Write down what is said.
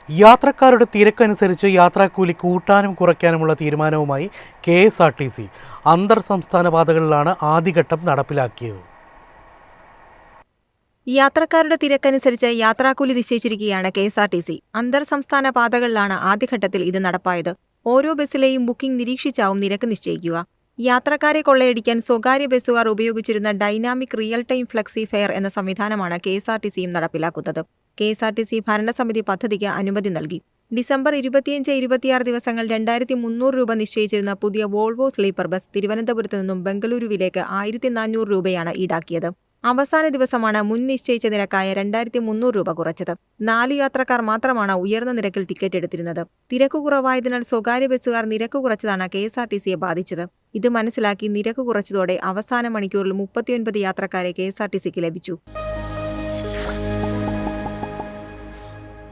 യാത്രക്കാരുടെ തിരക്കനുസരിച്ച് യാത്രാക്കൂലി കൂട്ടാനും കുറയ്ക്കാനുമുള്ള തീരുമാനവുമായി KSRTC അന്തർ സംസ്ഥാന പാതകളിലാണ് ആദ്യഘട്ടം നടപ്പിലാക്കിയത്. യാത്രക്കാരുടെ തിരക്കനുസരിച്ച് യാത്രാക്കൂലി നിശ്ചയിച്ചിരിക്കുകയാണ് KSRTC. അന്തർ സംസ്ഥാന പാതകളിലാണ് ആദ്യഘട്ടത്തിൽ ഇത് നടപ്പായത്. ഓരോ ബസ്സിലെയും ബുക്കിംഗ് നിരീക്ഷിച്ചാവും നിരക്ക് നിശ്ചയിക്കുക. യാത്രക്കാരെ കൊള്ളയടിക്കാൻ സ്വകാര്യ ബസ്സുകാർ ഉപയോഗിച്ചിരുന്ന dynamic real time flexi fair എന്ന സംവിധാനമാണ് KSRTCയും നടപ്പിലാക്കുന്നത്. KSRTC ഭരണസമിതി പദ്ധതിക്ക് അനുമതി നൽകി. ഡിസംബർ 25-26 ദിവസങ്ങൾ 2300 രൂപ നിശ്ചയിച്ചിരുന്ന പുതിയ വോൾവോ സ്ലീപ്പർ ബസ് തിരുവനന്തപുരത്ത് നിന്നും ബംഗളൂരുവിലേക്ക് 1400 രൂപയാണ് ഈടാക്കിയത്. അവസാന ദിവസമാണ് മുൻ നിശ്ചയിച്ച നിരക്കായ 2300 രൂപ കുറച്ചത്. 4 യാത്രക്കാർ മാത്രമാണ് ഉയർന്ന നിരക്കിൽ ടിക്കറ്റ് എടുത്തിരുന്നത്. തിരക്ക് കുറവായതിനാൽ സ്വകാര്യ ബസ്സുകാർ നിരക്ക് കുറച്ചതാണ് KSRTCയെ ബാധിച്ചത്. ഇത് മനസ്സിലാക്കി നിരക്ക് കുറച്ചതോടെ അവസാന മണിക്കൂറിൽ 39 യാത്രക്കാരെ KSRTCക്ക് ലഭിച്ചു.